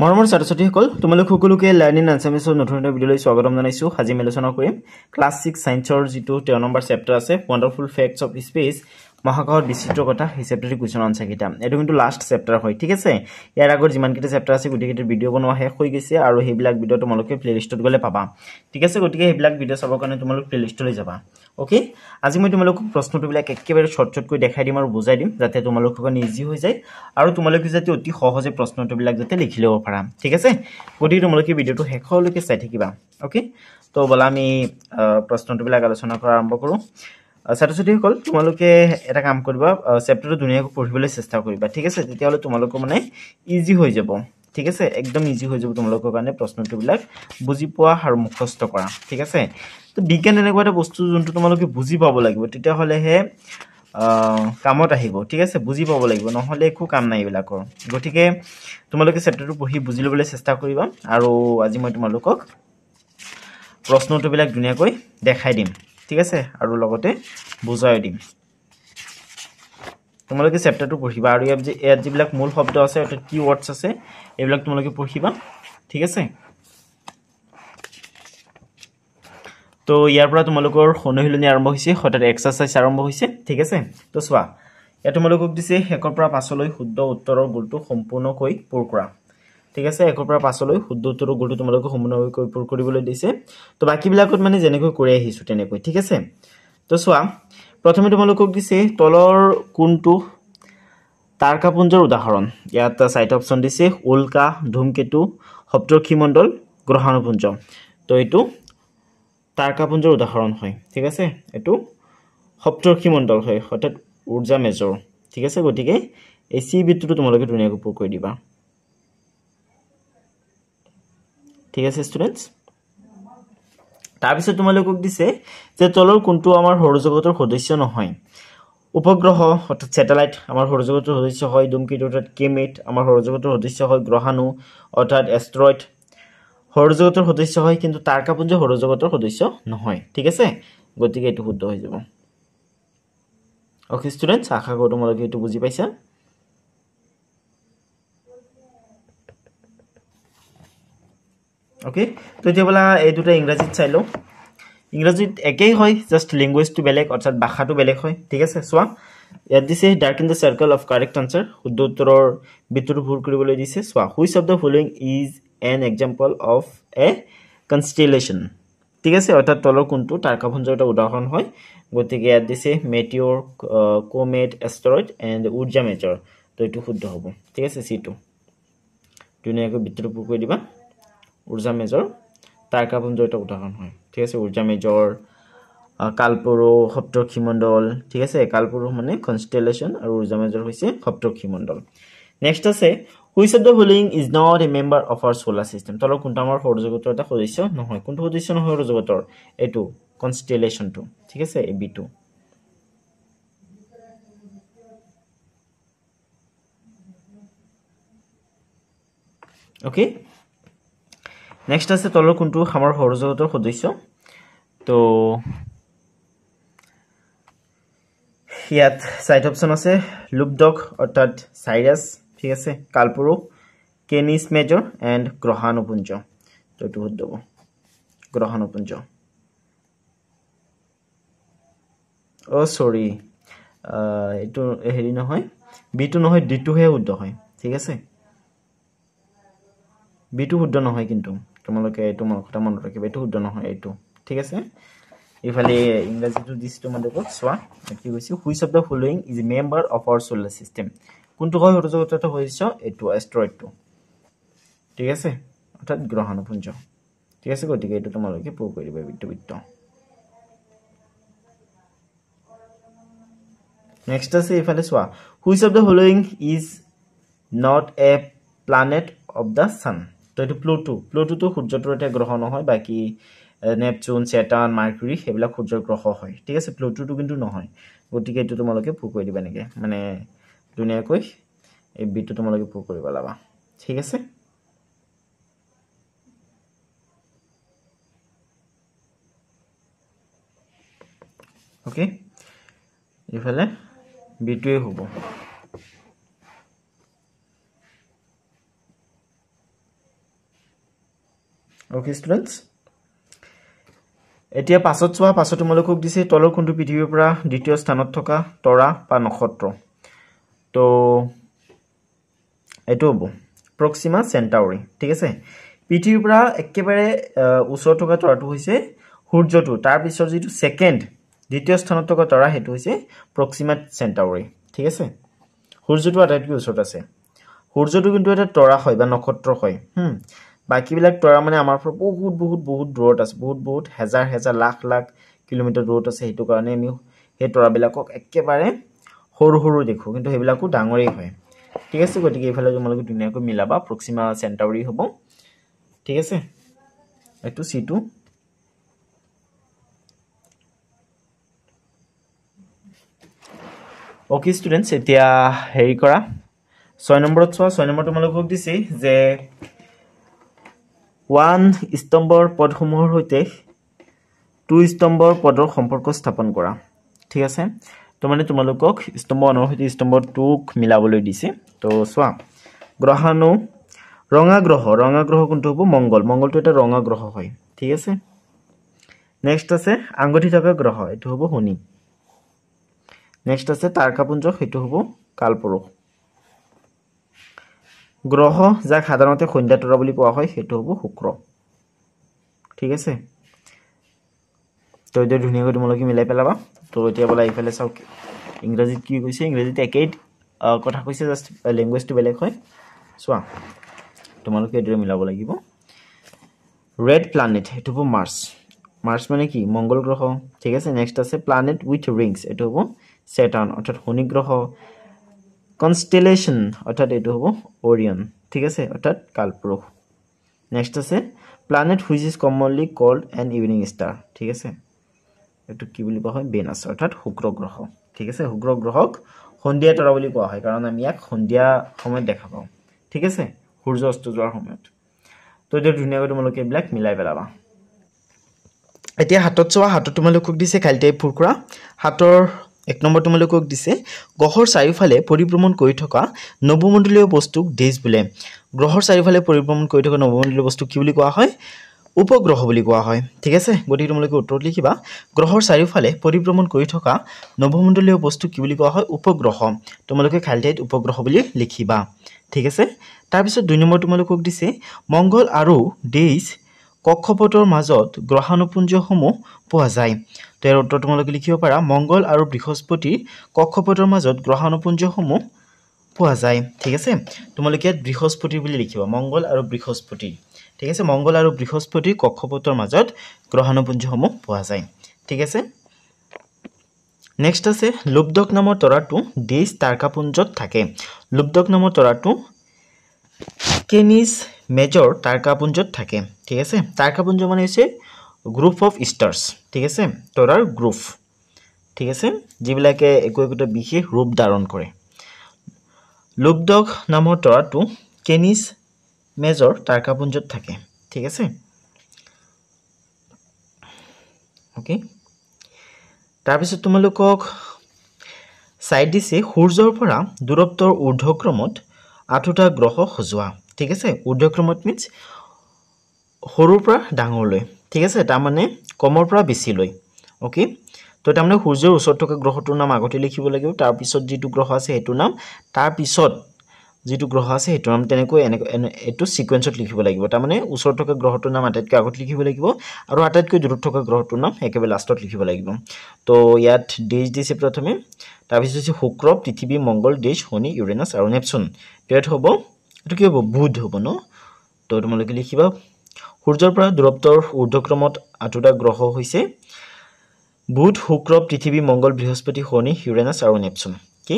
মৰমৰ ছাত্ৰ-ছাত্ৰীসকল তোমালোক সকলোকে লাৰ্নিং আছামিছৰ নতুন এটা ভিডিঅ'লৈ স্বাগতম জনাইছো। আজি আলোচনা কৰিম ক্লাছ 6 সায়েন্সৰ যেটো 13 নম্বৰ চেপ্টাৰ আছে ওয়ান্ডাৰফুল ফেক্টস অফ স্পেস মহাকাশৰ বিচিত্ৰ কথা এই চেপ্টাৰটি কোৱেশ্চন আনসাৰ কিটা এটো কিন্তু লাষ্ট চেপ্টাৰ হয় ঠিক আছে। ইয়াৰ আগৰ যিমান কিটা চেপ্টাৰ আছে গুটিকেইটাৰ ভিডিঅ' বনোৱা শেষ হৈ গৈছে আৰু হেবিলাক ভিডিঅ' তোমালোকে প্লেলিষ্টত গলে পাবা ঠিক আছে। গটিকে হেবিলাক ভিডিঅ' চাবৰ কাৰণে তোমালোক প্লেলিষ্টলৈ যাবা ওকে। আজি মই তোমালোকক প্ৰশ্নটোবিলাক একেবাৰে শৰ্টশট কৈ দেখাই দিম আৰু বুজাই দিম যাতে তোমালোকৰ কাৰণে ইজি হৈ যায় আৰু তোমালোকে যাতে অতি সহজে প্ৰশ্নটোবিলাক যাতে লিখি ল'ব পাৰা ঠিক আছে। গটিকে তোমালোকে ভিডিঅ'টো শেষলৈকে চাই থাকিবা ওকে। তো বলা আমি প্ৰশ্নটোবিলাক আলোচনা কৰা আৰম্ভ কৰো। ছাত্ৰ-ছাত্ৰীসকল তোমালোকে এটা কাম কৰিবা চেপ্টাৰটো ধুনীয়াকৈ পঢ়িবলৈ চেষ্টা কৰিবা ঠিক আছে। তেতিয়াহলে তোমালোকৰ মানে ইজি হৈ যাব ঠিক আছে, একদম ইজি হৈ যাব তোমালোকৰ কাৰণে প্ৰশ্নটোবিলাক বুজি পোৱা আৰু মুখস্থ কৰা ঠিক আছে। তো বিজ্ঞান এনেকুৱা এটা বস্তু যোনটো তোমালোকে বুজি পাব লাগিব তেতিয়াহলেহে কামত আহিব ঠিক আছে। বুজি পাব লাগিব নহলে একো কাম নাই এইবিলাকৰ। গটিকে তোমালোকে চেপ্টাৰটো পঢ়ি বুজি লবলৈ চেষ্টা কৰিবা আৰু আজি মই তোমালোকক প্ৰশ্নটোবিলাক ধুনীয়াকৈ দেখাই দিম ঠিক আছে আৰু লগতে বুজাই দিম। তোমালোকে চেপ্টাৰটো পঢ়িবা আৰু ইয়াত যিবিলাক মূল শব্দ আছে অৰ্থাৎ কি ওয়াৰ্ডছ আছে এইবিলাক তোমালোকে পঢ়িবা ঠিক আছে। তো ইয়াৰ পৰা তোমালোকৰ অনুশীলনী আৰম্ভ হৈছে অৰ্থাৎ এক্সাৰসাইজ আৰম্ভ হৈছে ঠিক আছে। তো চোৱা ইয়াত তোমালোকক দিছে 1 পৰা 5 লৈ শুদ্ধ উত্তৰৰ গুণটো সম্পূৰ্ণকৈ পূৰ কৰা ঠিক আছে। 1 পৰা 5 লৈ শুদ্ধ উত্তৰৰ গুণটো তোমালোকক সম্পূৰ্ণকৈ পূৰ কৰিবলৈ দিছে। তো বাকিবিলাকত মানে যেনেকৈ কৰি আহিছো তেনেকৈ ঠিক আছে। তো চোৱা প্ৰথমে তোমালোকক দিছে তলৰ কোনটো তাৰকাপুঞ্জৰ উদাহৰণ। ইয়াত 4টা অপচন দিছে উল্কা, ধূমকেতু, সপ্তৰ্ষিমণ্ডল, গ্ৰহাণুপুঞ্জ। তো এইটো তাৰকাপুঞ্জৰ উদাহৰণ হয় ঠিক আছে। এইটো সপ্তৰ্ষিমণ্ডল হয় অৰ্থাৎ ঊৰ্জা মেজৰ ঠিক আছে। গটিকে এই সি বিটটো তোমালোকে ধুনীয়াকৈ পূৰ কৰি দিবা ঠিক আছে ষ্টুডেন্টস। তাৰ পিছত তোমালোকক দিছে যে তলৰ কোনটো আমাৰ সৌৰজগতৰ সদস্য নহয়। উপগ্ৰহ অৰ্থাৎ স্যাটেলাইট আমাৰ সৌৰজগতৰ সদস্য হয়, ধূমকেতু অৰ্থাৎ কেমেট আমাৰ সৌৰজগতৰ সদস্য হয়, গ্ৰহাণু অৰ্থাৎ এষ্ট্ৰয়েড সৌৰজগতৰ সদস্য হয় কিন্তু তাৰকাপুঞ্জ সৌৰজগতৰ সদস্য নহয় ঠিক আছে। গতিকে এটো শুদ্ধ হৈ যাব ওকে ষ্টুডেন্টস। আশা কৰো তোমালোকে এটো বুজি পাইছা ওকে। তো এতিয়া বলা এই দুটা ইংৰাজীত চাই লও। ইংৰাজীত একেই হয় জাস্ট ল্যাঙ্গুৱেজটো বেলেগ অৰ্থাৎ ভাষাটো বেলেগ হয় ঠিক আছে। চোৱা ইয়াত দিছে dark in the circle of correct answer শুদ্ধ উত্তৰৰ বিটটো ভুল কৰিবলৈ দিছে। চোৱা which of the following is an example of a constellation ঠিক আছে। অৰ্থাৎ তলৰ কোনটো তাৰকাপুঞ্জৰ এটা উদাহৰণ হয়। গতিকে ইয়াত দিছে মেটিঅৰ, কোমেট, এষ্ট্ৰয়েড এন্ড ঊৰ্জা মেজৰ। তো এইটো শুদ্ধ হ'ব ঠিক আছে। সিটো ধুনীয়াকৈ বিটটো ভুল কৰি দিবা। ঊৰ্জা মেজৰ তাৰকাপুঞ্জৰ এটা উদাহৰণ হয় ঠিক আছে। ঊৰ্জা মেজৰ, কালপুৰু, সপ্তৰ্ষিমণ্ডল ঠিক আছে। কালপুৰু মানে কনস্টেলেশন আৰু ঊৰ্জা মেজৰ হৈছে সপ্তৰ্ষিমণ্ডল। নেক্সট আছে which of the following is not a member of our solar system. তলৰ কোনটো আমাৰ সৌৰজগতৰ এটা সদস্য নহয়। কোনটো সদস্য নহয় সৌৰজগতৰ? এইটো কনস্টেলেশনটো ঠিক আছে এই বিটু ওকে। নেক্সট আছে তলৰ কোনটো আমাৰ সৌৰজগতৰ সদস্য। তো ইয়াত 4টা অপচন আছে লুপডক অৰ্থাৎ সাইৰাছ ঠিক আছে, কালপুৰু, কেনিছ মেজৰ এন্ড গ্ৰহাণুপুঞ্জ। তো এইটো শুদ্ধ হ'ব গ্ৰহাণুপুঞ্জ। ও সৰি এইটো হেৰি নহয় বিটু নহয় ডিটুহে শুদ্ধ হয় ঠিক আছে। বিটু শুদ্ধ নহয় কিন্তু তোমালোকে এইটো কথা মনত ৰাখিবা এইটো শুদ্ধ নহয় এইটো ঠিক আছে। ইফালে ইংৰাজীটো দিছে তোমালোকক চোৱা কি কৈছে which of the following is a member of our solar system. কোনটো হয় সৌৰজগতৰ এটা সদস্য? এইটো এষ্ট্ৰয়েডটো ঠিক আছে অৰ্থাৎ গ্ৰহাণুপুঞ্জ ঠিক আছে। গতিকে এইটো তোমালোকে পূৰ কৰি দিবা বিট্ট। নেক্সট আছে ইফালে চোৱা which of the following is not a planet of the sun. তো এইটো প্লুটো। প্লুটোটো সূৰ্যটোৰ এটা গ্ৰহ নহয়। বাকি নেপচুন, স্যাটাৰ্ন, মাৰ্কুৰী সেইবিলাক সূৰ্যৰ গ্ৰহ হয় ঠিক আছে। প্লুটোটো কিন্তু নহয়। গতিকে এইটো তোমালোকে পূৰ কৰি দিবা নেকি মানে ধুনীয়াকৈ এই বিটটো তোমালোকে পূৰ কৰিব লাগা ঠিক আছে। ওকে ইফালে বিটুৱে হ'ব। Okay students, এতিয়া পাছত চোৱা পাছত তোমালোকক দিছে তলৰ কোনটো পৃথিৱীৰ পৰা দ্বিতীয় স্থানত থকা তৰা বা নক্ষত্ৰ তো এটো হ'ব প্ৰক্সিমা চেন্টাউৰি ঠিক আছে পৃথিৱীৰ পৰা একেবাৰে ওচৰত থকা তৰাটো হৈছে সূৰ্যটো তাৰ পিছত যেটো সেকেন্ড দ্বিতীয় স্থানত থকা তৰা হেতু হৈছে প্ৰক্সিমা চেন্টাউৰি ঠিক আছে সূৰ্যটো আটাইতকৈ ওচৰত আছে সূৰ্যটো কিন্তু এটা তৰা হয় বা নক্ষত্ৰ হয় বাকি বিলাক তৰা মানে আমাৰ পৰা বহুত দূৰত আছে বহুত হাজাৰ লাখ কিলোমিটাৰ দূৰত আছে হেতু কাৰণে আমি হে তৰা বিলাকক একেবাৰে সৰু দেখো কিন্তু হেবিলাকো ডাঙৰেই হয় ঠিক আছে গতিকে ইফালে তোমালোকে দুনিয়াকৈ মিলাবা প্ৰক্সিমা চেন্টাউৰি হ'ব ঠিক আছে এটো C2 ওকে স্টুডেন্টস এতিয়া হেৰি কৰা 6 নম্বৰত চোৱা 6 নম্বৰ তোমালোকক দিছে যে 1 স্তম্ভৰ পদসমূহৰ হৈতে 2 স্তম্ভৰ পদৰ সম্পৰ্ক স্থাপন কৰা ঠিক আছে তো মানে তোমালোকক স্তম্ভ 1 হৈতে স্তম্ভ 2 মিলাবলৈ দিছে তো চোৱা গ্ৰহাণু ৰঙা গ্ৰহ কোনটো হ'ব মঙ্গলটো এটা ৰঙা গ্ৰহ হয় ঠিক আছে নেক্সট আছে আঙ্গুঠি থকা গ্ৰহ এটো হ'ব শনি নেক্সট আছে তাৰকাপুঞ্জ হেতু হ'ব কালপুৰুষ গ্ৰহ যাক সাধাৰণতে সন্ধ্যা তৰা বুলি কোৱা হয় হেতু হ'ব শুক্ৰ ঠিক আছে তো এই ধুনিয়াকৈ তোমালোকে মিলাই পেলাবা তো এতিয়া বলা ইফালে চাও ইংৰাজীত কি কৈছে ইংৰাজীত একেই কথা কৈছে জাস্ট ল্যাঙ্গুৱেজটো বেলেগ হয় চোৱা তোমালোকে এদৰে মিলাব লাগিব ৰেড প্ল্যানেট হেতু হ'ব মাৰ্স মানে কি মঙ্গল গ্ৰহ ঠিক আছে নেক্সট আছে প্ল্যানেট উইথ ৰিংস এটো হ'ব Saturn অৰ্থাৎ শনি গ্ৰহ কনস্টেলেশন অৰ্থাৎ এটো হ'ব ওৰিয়ন ঠিক আছে অৰ্থাৎ কালপুৰুষ নেক্সট আছে planet which is commonly called an evening star ঠিক আছে এটো কি বুলি কোৱা হয় ভেনাস অৰ্থাৎ শুক্ৰ গ্ৰহ ঠিক আছে শুক্ৰ গ্ৰহক সন্ধিয়া তৰা বুলি কোৱা হয় কাৰণ আমি ইয়াক সন্ধিয়া সময়ত দেখা পাওঁ ঠিক আছে সূৰ্য অস্ত যোৱাৰ সময়ত তো এই ধুনিয়াকৈ তোমালোকে ব্ল্যাক মিলাই পেলাবা এতিয়া হাতত চোৱা হাতত তোমালোকক দিছে খালিটাই ফুৰকুৰা হাতৰ 1 নম্বৰ তোমালোকক দিছে গ্ৰহৰ চাৰিওফালে পৰিভ্ৰমণ কৰি থকা নৱমণ্ডলীয় বস্তুক দেশ বোলে গ্ৰহৰ চাৰিওফালে পৰিভ্ৰমণ কৰি থকা নৱমণ্ডলীয় বস্তু কি বুলি কোৱা হয় উপগ্ৰহ বুলি কোৱা হয় ঠিক আছে গতি তোমালোকে উত্তৰ লিখিবা গ্ৰহৰ চাৰিওফালে পৰিভ্ৰমণ কৰি থকা নৱমণ্ডলীয় বস্তু কি বুলি কোৱা হয় উপগ্ৰহ তোমালোকে খালিটাইত উপগ্ৰহ বুলি লিখিবা ঠিক আছে তাৰ পিছত 2 নম্বৰ তোমালোকক দিছে মঙ্গল আৰু দেশ কক্ষপথৰ মাজত গ্ৰহাণুপুঞ্জসমূহ পোৱা যায় তো এৰ উত্তৰ তোমালোকে লিখিব পাৰা মঙ্গল আৰু বৃহস্পতি কক্ষপথৰ মাজত গ্ৰহাণুপুঞ্জসমূহ পোৱা যায় ঠিক আছে তোমালোকে বৃহস্পতি বুলি লিখিবা মঙ্গল আৰু বৃহস্পতি ঠিক আছে মঙ্গল আৰু বৃহস্পতি কক্ষপথৰ মাজত গ্ৰহাণুপুঞ্জসমূহ পোৱা যায় ঠিক আছে নেক্সট আছে লুব্ধক নামৰ তৰাটো দেশ তাৰকাপুঞ্জত থাকে লুব্ধক নামৰ তৰাটো কেনিস মেজৰ তাৰকাপুঞ্জত থাকে ঠিক আছে তাৰকাপুঞ্জ মানে হৈছে গ্ৰুপ অফ স্টাৰ্স ঠিক আছে তৰাৰ গ্ৰুপ ঠিক আছে যিবিলাকে একোটা বিশেষ ৰূপ ধাৰণ কৰে লুব্ধক নামৰ তৰাটো কেনিস মেজৰ তাৰকাপুঞ্জত থাকে ঠিক আছে ওকে তাৰ পিছত তোমালোকক সাইড দিছে সূৰ্যৰ পৰা দূৰত্বৰ ঊৰ্ধ্বক্ৰমত 8টা গ্ৰহ সজোৱা ঠিক আছে ঊৰ্ধ্বক্ৰমত মিন্স সৰুৰ পৰা ডাঙৰলৈ ঠিক আছে তাৰ মানে কমৰ পৰা বেছি লৈ ওকে তো তাৰ মানে সূৰ্যৰ ওচৰত থকা গ্ৰহটোৰ নাম আগতে লিখিব লাগিব তাৰ পিছত যেটো গ্ৰহ আছে হেতু নাম তাৰ পিছত যেটো গ্ৰহ আছে হেতু নাম তেনেকৈ এটো সিকোয়েন্সত লিখিব লাগিব তাৰ মানে ওচৰত থকা গ্ৰহটোৰ নাম আটাইতকৈ আগত লিখিব লাগিব আৰু আটাইতকৈ দূৰত থকা গ্ৰহটোৰ নাম একেবাৰে লাষ্টত লিখিব লাগিব তো ইয়াত দেশ দিছে প্ৰথমে তাৰ পিছত আছে শুক্ৰ পৃথিৱী মঙ্গল দেশ শনি ইউৰেনাস আৰু নেপচুন তেত হ'ব এটো কি হ'ব বুধ হ'ব ন তো তোমালোকে লিখিবা সূৰ্যৰ পৰা দূৰত্বৰ ঊৰ্ধ্বক্ৰমত 8টা গ্ৰহ হৈছে বুধ শুক্ৰ পৃথিৱী মঙ্গল বৃহস্পতি শনি ইউৰেনাস আৰু নেপচুন কি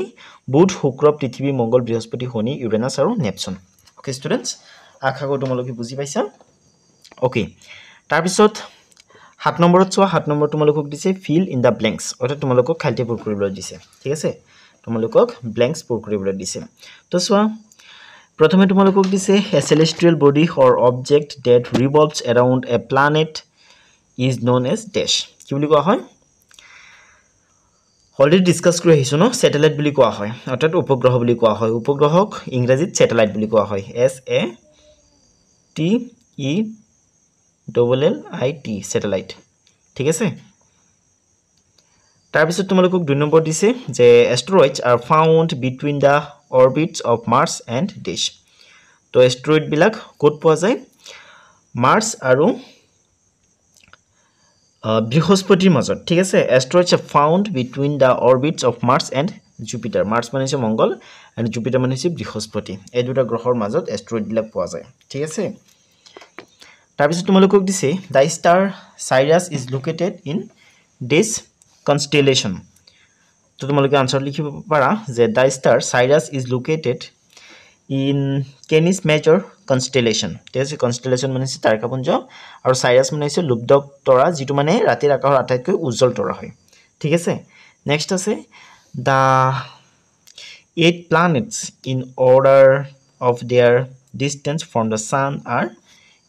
বুধ শুক্ৰ পৃথিৱী মঙ্গল বৃহস্পতি শনি ইউৰেনাস আৰু নেপচুন ওকে স্টুডেন্টস আশা কৰো তোমালোকে বুজি পাইছা ওকে তাৰ পিছত 7 নম্বৰত চোৱা 7 নম্বৰ তোমালোকক দিছে ফিল ইন দা ব্ল্যাঙ্কস অৰ্থাৎ তোমালোকক খালিতে পূৰ কৰিবলৈ দিছে ঠিক আছে তোমালোকক ব্ল্যাঙ্কস পূৰ কৰিবলৈ দিছে তো চোৱা প্ৰথমে তোমালোকক দিছে a celestial body or object that revolves around a planet is known as dash কি বুলি কোৱা হয় অলৰেডি ডিসকাস কৰি আহিছো ন স্যাটেলাইট বুলি কোৱা হয় অৰ্থাৎ উপগ্ৰহ বুলি কোৱা হয় উপগ্ৰহক ইংৰাজীত স্যাটেলাইট বুলি কোৱা হয় S A T E LLIT satellite ঠিক আছে তাৰপিছত তোমালোকক 2 নম্বৰ দিছে যে asteroids are found between the orbits of Mars and ডিশ তো এষ্ট্ৰয়েড বিলাক ক'ত পোৱা যায় মাৰ্স আৰু বৃহস্পতিৰ মাজত ঠিক আছে asteroids are found between the orbits of Mars and Jupiter Mars মানে হৈছে মংগল আৰু জুপিটাৰ মানে হৈছে বৃহস্পতি এই দুটা গ্ৰহৰ মাজত এষ্ট্ৰয়েড বিলাক পোৱা যায় ঠিক আছে তাৰপিছত তোমালোকক দিছে the star Sirius is located in this constellation তো তোমালোকে আনসাৰ লিখিব পাৰা যে the star Sirius is located in Canis Major constellation ঠিক আছে কনষ্টেলেশ্যন মানে হৈছে তাৰকাপুঞ্জ আৰু সাইৰাছ মানে হৈছে লুব্ধক তৰা যিটো মানে ৰাতিৰ আকাশৰ আটাইতকৈ উজ্জ্বল তৰা হয় ঠিক আছে নেক্সট আছে দা 8 planets in order of their distance from the sun are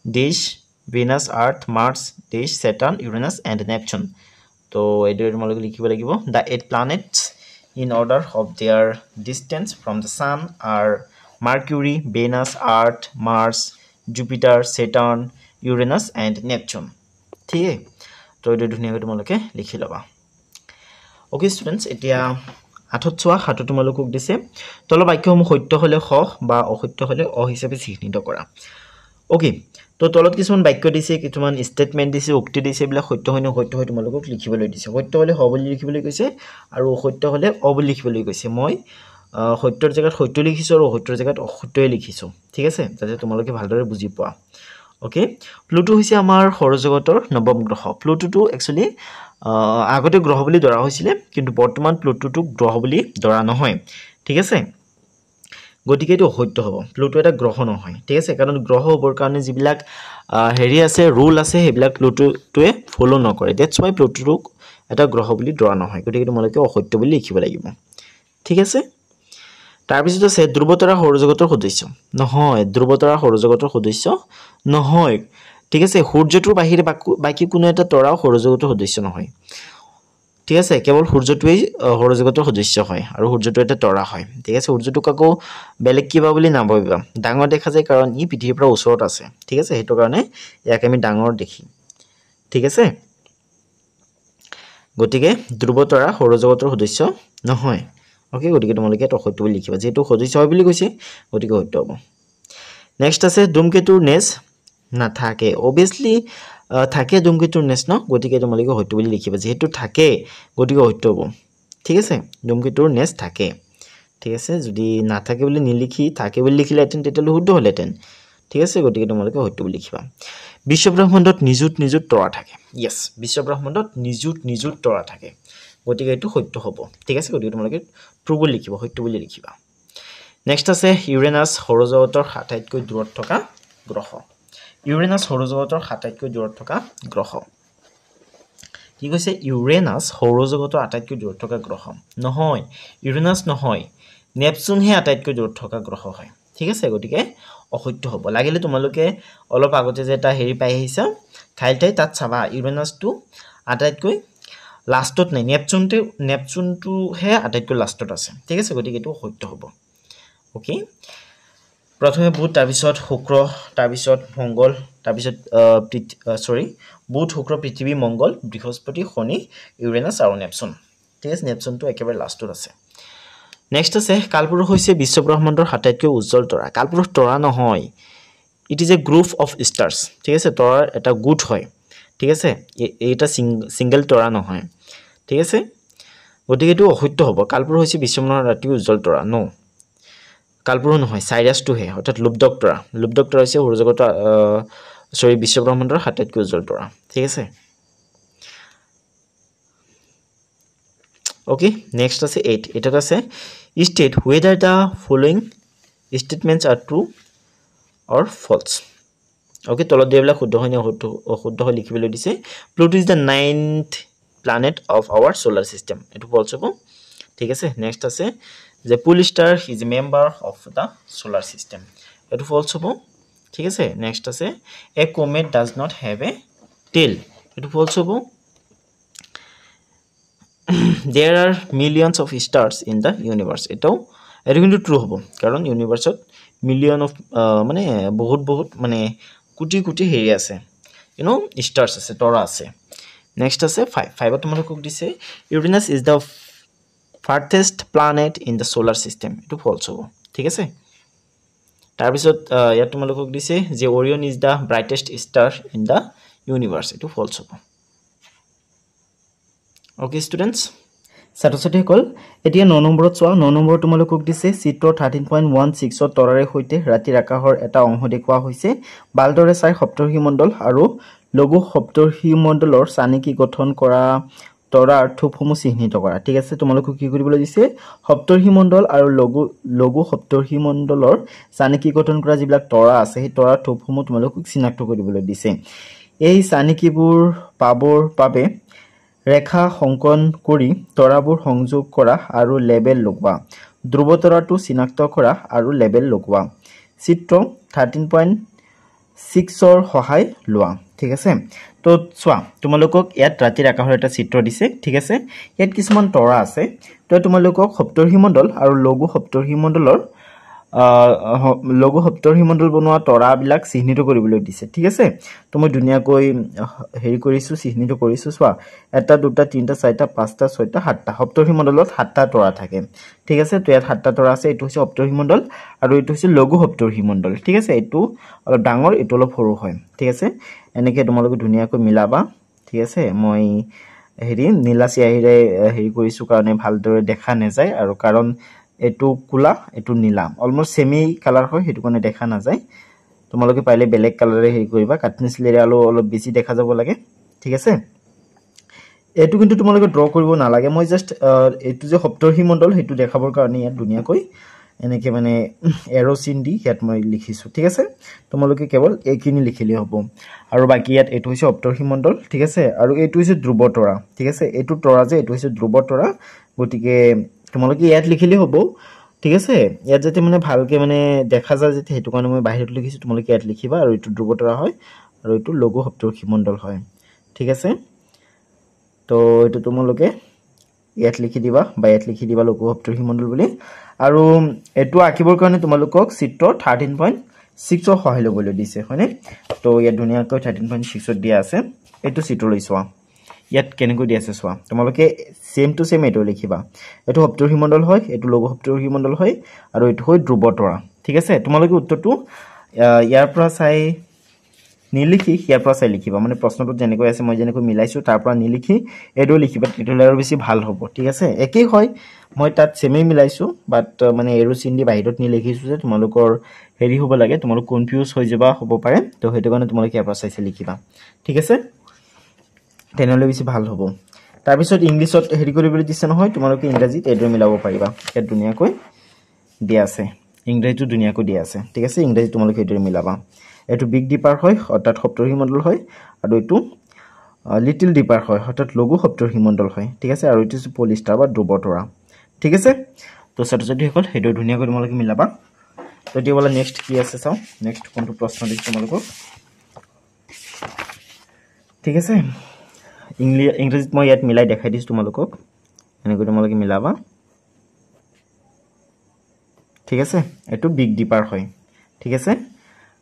Dish, Venus, Earth, Mars, Dish, Saturn, Uranus and Neptune তো এইটোৰ তোমালোকে লিখিব লাগিব the 8 planets in order of their distance from the sun are Mercury, Venus, Earth, Mars, Jupiter, Saturn, Uranus and Neptune ঠিক আছে তো এইটো ধুনীয়াকৈ তোমালোকে লিখি লবা ওকে স্টুডেন্টস এতিয়া আঠত চোৱা হাতত তোমালোকক দিছে তল বাক্যসমূহ সত্য হলে হ বা অসত্য হলে অ হিচাপে চিহ্নিত কৰা ওকে তো তলত কিছুমান বাক্য দিছে কিছুমান স্টেটমেন্ট দিছে উক্তি দিছে বিলা সত্য হয় অসত্য হয় তোমালোকক লিখিবলৈ দিছে সত্য হলে হ বুলি লিখিবলৈ কৈছে আৰু অসত্য হলে অ বুলি লিখিবলৈ কৈছে মই সত্যৰ জায়গাত সত্য লিখিছো আৰু অসত্যৰ জায়গাত অসত্যই লিখিছো ঠিক আছে যাতে তোমালোকে ভালদৰে বুজি পোৱা ওকে প্লুটো হৈছে আমাৰ সৌৰজগতৰ নৱম গ্ৰহ প্লুটোটো একচুয়ালি আগতে গ্ৰহ বুলি ধৰা হৈছিল কিন্তু বৰ্তমান প্লুটোটো গ্ৰহ বুলি ধৰা নহয় ঠিক আছে গতিকে এটো অসত্য হ'ব প্লুটো এটা গ্ৰহ নহয় ঠিক আছে কাৰণ গ্ৰহ হ'বৰ কাৰণে যিবিলাক হেৰি আছে ৰুল আছে হেবিলাক প্লুটোৱে ফলো নকৰে দ্যাটস ওয়াই প্লুটো এটা গ্ৰহ বুলি ধৰা নহয় গতিকে তোমালোকে অসত্য বুলি লিখিব লাগিব ঠিক আছে তাৰ পিছত আছে ধ্ৰুৱতৰা সৌৰজগতৰ সদস্য নহয় ধ্ৰুৱতৰা সৌৰজগতৰ সদস্য নহয় ঠিক আছে সূৰ্যটোৰ বাহিৰে বাকি কোনো এটা তৰাও সৌৰজগতৰ সদস্য নহয় ঠিক আছে কেৱল সূৰ্যটোই সৌৰজগতৰ সদস্য হয় আৰু সূৰ্যটো এটা তৰা হয় ঠিক আছে সূৰ্যটোক আকৌ বেলেগ কিবা বুলি নাভাবিবা ডাঙৰ দেখা যায় কাৰণ ই পৃথিৱীৰ পৰা ওচৰত আছে ঠিক আছে হেতু কাৰণে ইয়াক আমি ডাঙৰ দেখি ঠিক আছে গতিকে ধ্ৰুৱতৰা সৌৰজগতৰ সদস্য নহয় ওকে গতিকে তোমালোকে এটা অসত্য বুলি লিখিবা যেটো সদস্য হয় বুলি কৈছে গতিকে সত্য হ'ব নেক্সট আছে ধূমকেতুৰ নেছ নাথাকে অবিয়াসলি থাকে ধূমকেতুৰ নেছ ন গতিকে তোমালোকে সত্য বুলি লিখিবা যেটো থাকে গতিকে সত্য হ'ব ঠিক আছে ধূমকেতুৰ নেছ থাকে ঠিক আছে যদি নাথাকে বুলি নিলিখি থাকে বুলি লিখিলেতেন তেতিয়ালে শুদ্ধ হলেতেন ঠিক আছে গতিকে তোমালোকে সত্য বুলি লিখিবা বিশ্বব্ৰহ্মাণ্ডত নিযুত তৰা থাকে ইয়েস বিশ্বব্ৰহ্মাণ্ডত নিযুত তৰা থাকে গতিকে এটো সত্য হ'ব ঠিক আছে গতিকে তোমালোকে ট্ৰু বুলি লিখিবা সত্য বুলি লিখিবা নেক্সট আছে ইউৰেনাছ সৌৰজগতৰ আটাইতকৈ দূৰত থকা গ্ৰহ ইউৰেনাছ সৌৰজগতৰ আটাইতকৈ দূৰত থকা গ্ৰহ কি কৈছে ইউৰেনাছ সৌৰজগতৰ আটাইতকৈ দূৰত থকা গ্ৰহ নহয় ইউৰেনাছ নহয় নেপচুন হে আটাইতকৈ দূৰত থকা গ্ৰহ হয় ঠিক আছে গতিকে অসত্য হ'ব লাগিলে তোমালোকে অলপ আগতে যে এটা হেৰি পাই আহিছা খাইলটাই তাত চাবা ইউৰেনাছটো আটাইতকৈ লাষ্টত নাই নেপচুনটো হে আটাইতকৈ লাষ্টত আছে ঠিক আছে গতিকে এটো সত্য হ'ব ওকে প্ৰথমে বুধ তাৰ পিছত শুক্ৰ তাৰ পিছত মংগল তাৰ পিছত বুধ শুক্ৰ পৃথিৱী মংগল বৃহস্পতি শনি ইউৰেনাছ আৰু নেপচুন ঠিক আছে নেপচুনটো একেবাৰে লাষ্টত আছে নেক্সট আছে কালপুৰুষ হৈছে বিশ্বব্ৰহ্মাণ্ডৰ আটাইতকৈ উজ্জ্বল তৰা কালপুৰুষ তৰা নহয় it is a group of stars ঠিক আছে তৰাৰ এটা গুট হয় ঠিক আছে এটা সিঙ্গেল তৰা নহয় ঠিক আছে গতিকে এটো অসত্য হ'ব কালপুৰুষ হৈছে বিশ্বব্ৰহ্মাণ্ডৰ আটাইতকৈ উজ্জ্বল তৰা নো কালপুৰুষ নহয় সাইৰাছটো হে অৰ্থাৎ লুব্ধক তৰা হৈছে সৌৰজগতৰ বিশ্বব্ৰহ্মাণ্ডৰ আটাইতকৈ উজ্জ্বল তৰা ঠিক আছে ওকে নেক্সট আছে 8 এটাত আছে state whether the following statements are true or false okay তলত দিয়াবলা শুদ্ধ হয় নে অশুদ্ধ হয় লিখিবলৈ দিছে Pluto is the 9th planet of our solar system এটো false হ'ব ঠিক আছে নেক্সট আছে যে পুল star is a member of the solar system এটো false হ'ব ঠিক আছে নেক্সট আছে a comet does not have a tail এটো false হ'ব there are millions of stars in the universe এটো কিন্তু ট্ৰু হ'ব কাৰণ ইউনিভাৰ্সত মিলিয়ন অফ মানে বহুত মানে কোটি হেৰি আছে stars আছে তৰা আছে next আছে 5 তোমালোকক দিছে Uranus is the farthest planet in the solar system এটো false হ'ব ঠিক আছে তাৰ পিছত ইয়াত তোমালোকক দিছে যে Orion is the brightest star in the universe এটো false হ'ব okay students ছাত্ৰ-ছাত্ৰী সকল এতিয়া 9 নম্বৰত চোৱা 9 নম্বৰ তোমালোকক দিছে চিত্ৰ 13.16 তৰাৰে হৈতে ৰাতিৰ আকাশৰ এটা অংশ দেখুৱা হৈছে বালদৰে চাই সপ্তৰ্ষী মণ্ডল আৰু লঘু সপ্তৰ্ষী মণ্ডলৰ চানিকি গঠন কৰা তৰাৰ থোপসমূহ চিহ্নিত কৰা ঠিক আছে তোমালোকক কি কৰিবলৈ দিছে সপ্তৰ্ষী মণ্ডল আৰু লঘু সপ্তৰ্ষী মণ্ডলৰ চানিকি গঠন কৰা যিবিলাক তৰা আছে সেই তৰাৰ থোপসমূহ তোমালোকক চিনাক্ত কৰিবলৈ দিছে এই চানিকিবোৰ পাবৰ বাবে ৰেখা সংকন কৰি তৰাবোৰ সংযোগ কৰা আৰু লেবেল লগোৱা ধ্ৰুৱতৰাটো চিনাক্ত কৰা আৰু লেবেল লগোৱা চিত্ৰ 13.6 ৰ সহায় লোৱা ঠিক আছে তো চোৱা তোমালোকক ইয়াত ৰাতিৰ আকাশৰ এটা চিত্ৰ দিছে ঠিক আছে ইয়াত কিছুমান তৰা আছে তো তোমালোকক সপ্তৰ্ষী মণ্ডল আৰু লঘু সপ্তৰ্ষী মণ্ডলৰ লঘু সপ্তৰ্ষী মণ্ডল বনোৱা তৰাবিলাক চিহ্নিত কৰিবলৈ দিছে ঠিক আছে তো মই ধুনীয়াকৈ হেৰি কৰিছো চিহ্নিত কৰিছো চোৱা এটা দুটা তিনটা চাৰিটা পাঁচটা ছয়টা সাতটা সপ্তৰ্ষী মণ্ডলত সাতটা তৰা থাকে ঠিক আছে তো ইয়াত সাতটা তৰা আছে এটো হৈছে সপ্তৰ্ষী মণ্ডল আৰু এটো হৈছে লঘু সপ্তৰ্ষী মণ্ডল ঠিক আছে এটো অলপ ডাঙৰ এটো অলপ সৰু হয় ঠিক আছে এনেকৈ তোমালোকে ধুনীয়াকৈ মিলাবা ঠিক আছে মই হেৰি নীলা চিয়াহিৰে হেৰি কৰিছো কাৰণে ভালদৰে দেখা নাযায় আৰু কাৰণ এটো কুলা এটো নীলা অলমোস্ট সেমি কালাৰ হয় হেতু কোনে দেখা না যায় তোমালোকে পাইলে বেলেগ কালাৰে হেৰি কৰিবা কাটনিছলেৰে অলপ বেছি দেখা যাব লাগে ঠিক আছে এটো কিন্তু তোমালোকে ড্ৰ কৰিব না লাগে মই জাস্ট এটো যে সপ্তৰ্ষী মণ্ডল হেতু দেখাবৰ কাৰণে ইয়াত ধুনীয়াকৈ এনেকৈ মানে এৰো চিন দি ইয়াত মই লিখিছো ঠিক আছে তোমালোকে কেৱল এইখিনি লিখিলে হ'ব আৰু বাকি ইয়াত এটো হৈছে সপ্তৰ্ষী মণ্ডল ঠিক আছে আৰু এটো হৈছে ধ্ৰুৱতৰা ঠিক আছে এটো তৰা যে এটো হৈছে ধ্ৰুৱতৰা গতিকে তোমালোকে ইয়াত লিখিলে হ'ব ঠিক আছে ইয়াত যেতে মানে ভালকে মানে দেখা যায় যেতে হেতু কাৰণে মই বাহিৰত লিখিছো তোমালোকে ইয়াত লিখিবা আৰু এটো ধ্ৰুৱতৰা হয় আৰু এটো লঘু সপ্তৰ্ষী মণ্ডল হয় ঠিক আছে তো এটো তোমালোকে ইয়াত লিখি দিবা বা ইয়াত লিখি দিবা লঘু সপ্তৰ্ষী মণ্ডল বুলি আৰু এটো আকিবৰ কাৰণে তোমালোকক চিত্ৰ 13.6 ৰ সহায় লবলৈ দিছে হয়নে তো ইয়াত ধুনীয়াকৈ 13.6 ত দিয়া আছে এটো চিত্ৰ লৈ চোৱা ইয়াত কেনেকৈ দিয়া আছে চোৱা তোমালোকে সেম টু সেম এটো লিখিবা এটো সপ্তৰ্ষী মণ্ডল হয় এটো লঘু সপ্তৰ্ষী মণ্ডল হয় আৰু এটো হয় ধ্ৰুৱতৰা ঠিক আছে তোমালোকে উত্তৰটো ইয়াৰ পৰা চাই নিলিখি ইয়াৰ পৰা চাই লিখিবা মানে প্ৰশ্নটো যেনেকৈ আছে মই যেনেকৈ মিলাইছো তাৰ পৰা নিলিখি এটো লিখিবা তেতিয়ালে আৰু বেছি ভাল হ'ব ঠিক আছে একেই হয় মই তাত সেমে মিলাইছো বাট মানে এৰো চিন দি বাহিৰত নি লিখিছো যে তোমালোকৰ হেৰি হ'ব লাগে তোমালোক কনফিউজ হৈ যাবা হ'ব পাৰে তো হেতু কাৰণে তোমালোকে ইয়াৰ পৰা চাই লিখিবা ঠিক আছে তেনেহলে বেছি ভাল হ'ব তাৰ পিছত ইংলিশত হেৰি কৰিবলৈ দিছে নহয় তোমালোকে ইংৰাজীত এটো মিলাব পাৰিবা এটা ধুনীয়াকৈ দিয়া আছে ইংৰাজীটো ধুনীয়াকৈ দিয়া আছে ঠিক আছে ইংৰাজী তোমালোকে এটো মিলাবা এটো বিগ ডিপাৰ হয় অৰ্থাৎ সপ্তৰ্ষী মণ্ডল হয় আৰু এটো লিটল ডিপাৰ হয় অৰ্থাৎ লঘু সপ্তৰ্ষী মণ্ডল হয় ঠিক আছে আৰু এটো পলিষ্টাৰ বা ধ্ৰুৱতৰা ঠিক আছে তো ছাত্ৰ-ছাত্ৰী সকল হেতু ধুনীয়াকৈ তোমালোকে মিলাবা তো এতিয়া বলা নেক্সট কি আছে চাও নেক্সট কোনটো প্ৰশ্ন দিছে তোমালোকক ঠিক আছে ইংৰাজীত মই ইয়াত মিলাই দেখাই দিছো তোমালোকক এনেকৈ তোমালোকে মিলাবা ঠিক আছে এটো বিগ ডিপাৰ হয় ঠিক আছে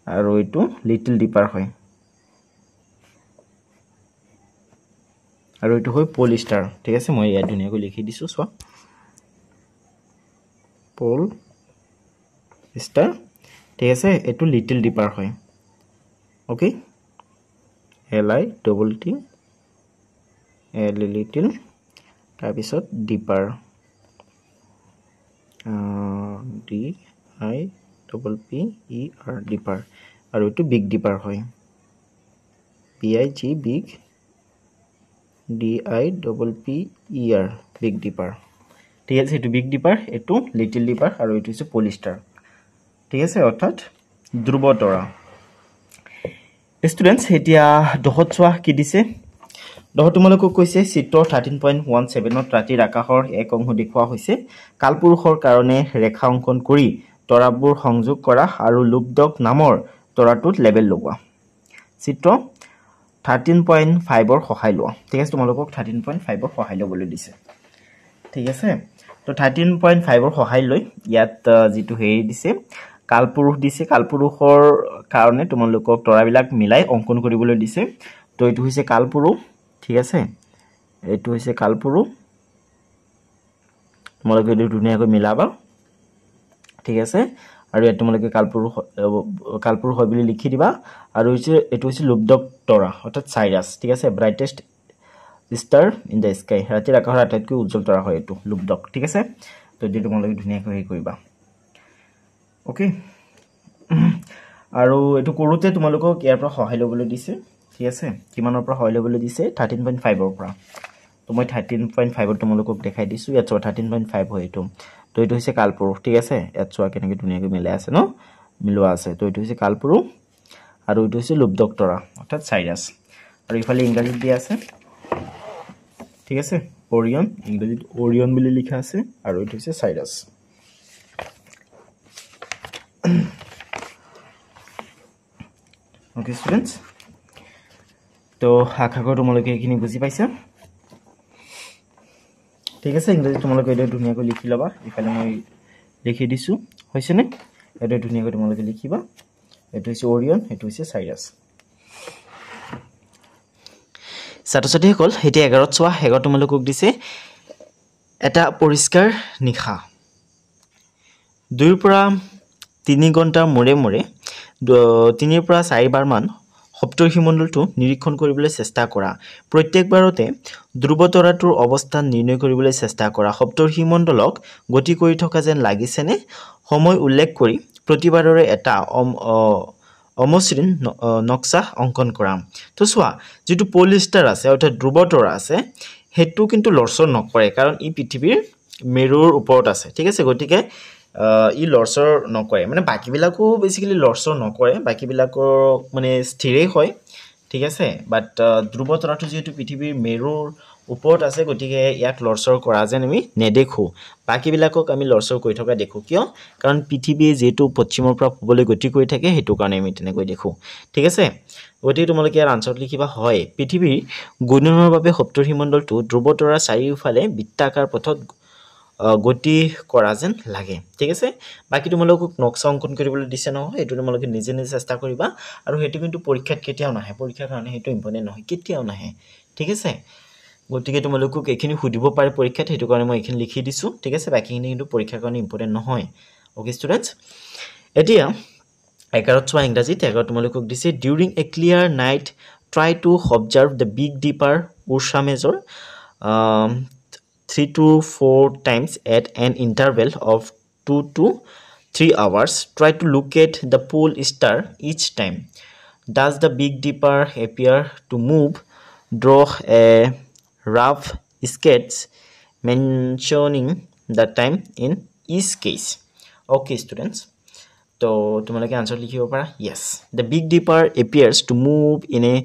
আৰু এটো লিটল ডিপাৰ হয় আৰু এটো হয় পলিষ্টাৰ ঠিক আছে মই ইয়াত ধুনীয়াকৈ লিখি দিছো চোৱা পল স্টাৰ ঠিক আছে এটো লিটল ডিপাৰ হয় ওকে LITT লিটল তাৰ পিছত ডিপাৰ DIPPER ডিপাৰ আৰু এটো বিগ ডিপাৰ হয় BIG big DIPPER big dipper ঠিক আছে এটো বিগ ডিপাৰ এটো লিটল ডিপাৰ আৰু এটো হৈছে পলিষ্টাৰ ঠিক আছে অৰ্থাৎ ধ্ৰুৱতৰা স্টুডেন্টস এতিয়া দহত চোৱা কি দিছে দহ তোমালোকক কৈছে চিত্ৰ 13.17 ত ৰাতিৰ আকাশৰ এক অংশ দেখুৱা হৈছে কালপুৰুষৰ কাৰণে ৰেখা অংকন কৰি তৰাবোৰ সংযোগ কৰা আৰু লুব্ধক নামৰ তৰাটোত লেবেল লগোৱা চিত্ৰ 13.5 ৰ সহায় লোৱা ঠিক আছে তোমালোকক 13.5 ৰ সহায় লবলৈ দিছে ঠিক আছে তো 13.5 ৰ সহায় লৈ ইয়াত যেটো হেৰি দিছে কালপুৰুষ দিছে কালপুৰুষৰ কাৰণে তোমালোকক তৰাবিলাক মিলাই অংকন কৰিবলৈ দিছে তো এইটো হৈছে কালপুৰুষ ঠিক আছে এইটো হৈছে কালপুৰুষ তোমালোকে এইটো ধুনীয়াকৈ মিলাবা ঠিক আছে আৰু এটা তোমালোকে কালপুৰুষ হয় বুলি লিখি দিবা আৰু এইটো হৈছে লুব্ধক তৰা অৰ্থাৎ সাইৰাছ ঠিক আছে ব্ৰাইটেষ্ট ষ্টাৰ ইন দ্য স্কাই ৰাতিৰ আকাশৰ আটাইতকৈ উজ্জ্বল তৰা হয় এইটো লুব্ধক ঠিক আছে তো এইটো তোমালোকে ধুনীয়াকৈ হেৰি কৰিবা ওকে আৰু এইটো কৰোতে তোমালোকক ইয়াৰ পৰা সহায় ল'বলৈ দিছে ঠিক আছে কিমানৰ পৰা সহায় ল'বলৈ দিছে 13.5 ৰ পৰা তো মই 13.5 ত তোমালোকক দেখাই দিছো ইয়াত 13.5 হয় এইটো তো এইটো হৈছে কালপুৰুষ ঠিক আছে ইয়াত চোৱা কেনেকৈ ধুনীয়াকৈ মিলাই আছে ন মিলোৱা আছে তো এইটো হৈছে কালপুৰুষ আৰু এইটো হৈছে লুব্ধক তৰা অৰ্থাৎ সাইৰাছ আৰু ইফালে ইংৰাজীত দিয়া আছে ঠিক আছে ওৰিয়ন ইংৰাজীত ওৰিয়ন বুলি লিখা আছে আৰু এইটো হৈছে সাইৰাছ ওকে স্টুডেন্টস তো আশা কৰো তোমালোকে এইখিনি বুজি পাইছা ঠিক আছে ইংৰাজী তোমালোকে এটা ধুনীয়াকৈ লিখি লবা ইফালে মই লিখি দিছো হৈছে নে এটা ধুনীয়াকৈ তোমালোকে লিখিবা এটো হৈছে ওৰিয়ন এটো হৈছে সাইৰাছ ছাত্ৰ-ছাত্ৰী সকল এতিয়া 11ত চোৱা 11 তোমালোকক দিছে এটা পৰিষ্কাৰ নিখা 2 পৰা 3 ঘণ্টা মৰে মৰে 3 পৰা 4 বাৰ মান সপ্তৰ্ষিমণ্ডলটো নিৰীক্ষণ কৰিবলৈ চেষ্টা কৰা প্ৰত্যেকবাৰতে ধ্ৰুৱতৰাটোৰ অৱস্থান নিৰ্ণয় কৰিবলৈ চেষ্টা কৰা সপ্তৰ্ষিমণ্ডলক গতি কৰি থকা যেন লাগিছেনে সময় উল্লেখ কৰি প্ৰতিবাৰৰে এটা অমসৃণ নক্সা অংকন কৰা তো চোৱা যেটো পলিষ্টাৰ আছে অৰ্থাৎ ধ্ৰুৱতৰা আছে হেতু কিন্তু লৰচৰ নকৰে কাৰণ ই পৃথিৱীৰ মেৰুৰ ওপৰত আছে ঠিক আছে গতিকে ই লৰচৰ নকৰে মানে বাকিবিলাকো বেসিক্যালি লৰচৰ নকৰে বাকিবিলাকৰ মানে স্থিৰেই হয় ঠিক আছে বাট ধ্ৰুৱতৰাটো যেটো পৃথিৱীৰ মেৰুৰ ওপৰত আছে গতিকে ইয়াক লৰচৰ কৰা যেন আমি নেদেখো বাকিবিলাকক আমি লৰচৰ কৰি থকা দেখো কিয় কাৰণ পৃথিৱী যেটো পশ্চিমৰ পৰা পূবলৈ গতি কৰি থাকে হেতু কাৰণে আমি তেনেকৈ দেখো ঠিক আছে গতিকে তোমালোকে ইয়াৰ আনসাৰ লিখিবা হয় পৃথিৱীৰ গুণনৰ বাবে সপ্তৰ্ষিমণ্ডলটো ধ্ৰুৱতৰাৰ চাৰিওফালে বৃত্তাকাৰ পথত গতি কৰা যেন লাগে ঠিক আছে বাকি তোমালোকক নক্সা অংকন কৰিবলৈ দিছে নহয় এটো তোমালোকে নিজে নিজে চেষ্টা কৰিবা আৰু হেতু কিন্তু পৰীক্ষাত কেতিয়াও নাহে পৰীক্ষাৰ কাৰণে হেতু ইম্পৰ্টেন্ট নহয় কেতিয়াও নাহে ঠিক আছে গতিকে তোমালোকক এখিনি সুধিব পাৰে পৰীক্ষাত হেতু কাৰণে মই এখিনি লিখি দিছো ঠিক আছে বাকিখিনি কিন্তু পৰীক্ষাৰ কাৰণে ইম্পৰ্টেন্ট নহয় ওকে স্টুডেন্টস এতিয়া 11ত চোৱা ইংৰাজীত 11 তোমালোকক দিছে during a clear night try to observe the big dipper Ursa Major 3 to 4 times at an interval of 2 to 3 hours try to locate the pole star each time does the big dipper appear to move draw a rough sketch mentioning the time in each case okay students तो तुम्हारे answer लिखिब पारा yes the big dipper appears to move in a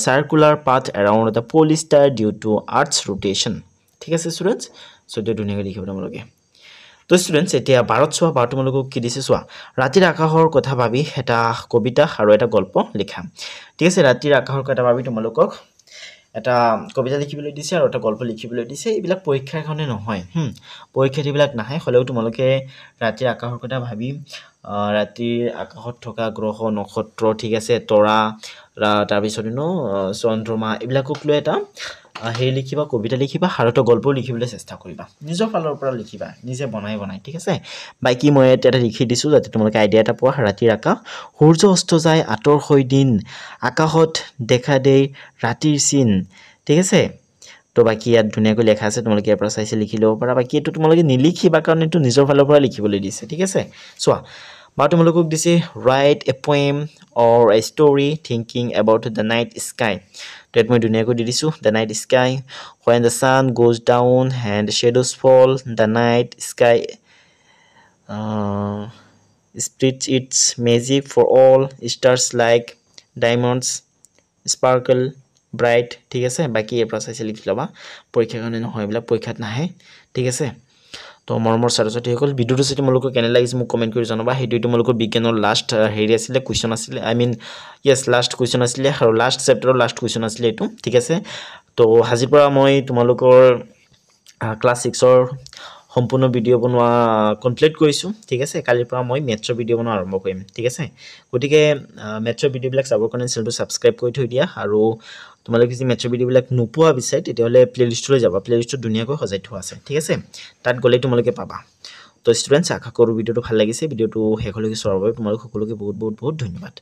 circular path around the pole star due to earth's rotation ঠিক আছে students so they ধুনিয়াকৈ লিখিব তোমালোকে তো students এতিয়া 12 চোৱা 12 তোমালোকক কি দিছে চোৱা ৰাতিৰ আকাশৰ কথা ভাবি এটা কবিতা আৰু এটা গল্প লিখা ঠিক আছে ৰাতিৰ আকাশৰ কথা ভাবি তোমালোকক এটা কবিতা লিখিবলৈ দিছে আৰু এটা গল্প লিখিবলৈ দিছে এইবিলাক পৰীক্ষাৰ কাৰণে নহয় পৰীক্ষাত এইবিলাক নাহে হলেও তোমালোকে ৰাতিৰ আকাশৰ কথা ভাবি ৰাতিৰ আকাশত থকা গ্ৰহ নক্ষত্ৰ ঠিক আছে তৰা তাৰ পিছত চন্দ্ৰমা এইবিলাকক লৈ এটা হে লিখিবা কবিতা লিখিবা আৰু এটা গল্প লিখিবলৈ চেষ্টা কৰিবা নিজৰ ফালৰ পৰা লিখিবা নিজে বনাই ঠিক আছে বাকি মই এটা লিখি দিছো যাতে তোমালোকে আইডিয়া এটা পোৱা ৰাতিৰ আকাশ সূৰ্য অস্ত যায় আতৰ হৈ দিন আকাশত দেখা দেই ৰাতিৰ চিন ঠিক আছে তো বাকি ইয়াত ধুনীয়াকৈ লেখা আছে তোমালোকে ইয়াৰ পৰা চাইছে লিখি লব পাৰা বাকি এটো তোমালোকে নিলিখিবা কাৰণ এটো নিজৰ ফালৰ পৰা লিখিবলৈ দিছে ঠিক আছে চোৱা বা তোমালোকক দিছে write a poem or a story thinking about the night sky তো মই ধুনীয়াকৈ দি দিছো the night sky when the sun goes down and shadows fall the night sky spreads its magic for all stars like diamonds sparkle bright ঠিক আছে বাকি এই process লিখি লবা পৰীক্ষা কাৰণে নহয় এইবিলাক পৰীক্ষাত নাহে ঠিক আছে তো মৰমৰ ছাত্ৰ-ছাত্ৰী সকল ভিডিওটো যদি তোমালোকক কেনে লাগিছে মোক কমেন্ট কৰি জনাবা হেতু তোমালোকৰ বিজ্ঞানৰ লাষ্ট হেৰি আছিল কোৱেশ্চন আছিল I mean yes last question আছিল আৰু লাষ্ট চেপ্টাৰৰ লাষ্ট কোৱেশ্চন আছিল এটো ঠিক আছে তো হাজিৰ পৰা মই তোমালোকৰ ক্লাস 6 ৰ সম্পূৰ্ণ ভিডিঅ' বনোৱা কমপ্লিট কৰিছোঁ ঠিক আছে কালিৰ পৰা মই মেথছৰ ভিডিঅ' বনোৱা আৰম্ভ কৰিম ঠিক আছে গতিকে মেথছৰ ভিডিঅ'বিলাক চাবৰ কাৰণে চেনেলটো ছাবস্ক্ৰাইব কৰি থৈ দিয়া আৰু তোমালোকে যদি মেথছৰ ভিডিঅ'বিলাক নোপোৱা বিচাৰে তেতিয়াহ'লে প্লেলিষ্টলৈ যাবা প্লেলিষ্টত ধুনীয়াকৈ সজাই থোৱা আছে ঠিক আছে তাত গ'লে তোমালোকে পাবা তো ষ্টুডেণ্টছ আশা কৰোঁ ভিডিঅ'টো ভাল লাগিছে ভিডিঅ'টো শেষলৈকে চোৱাৰ বাবে তোমালোক সকলোকে বহুত বহুত বহুত ধন্যবাদ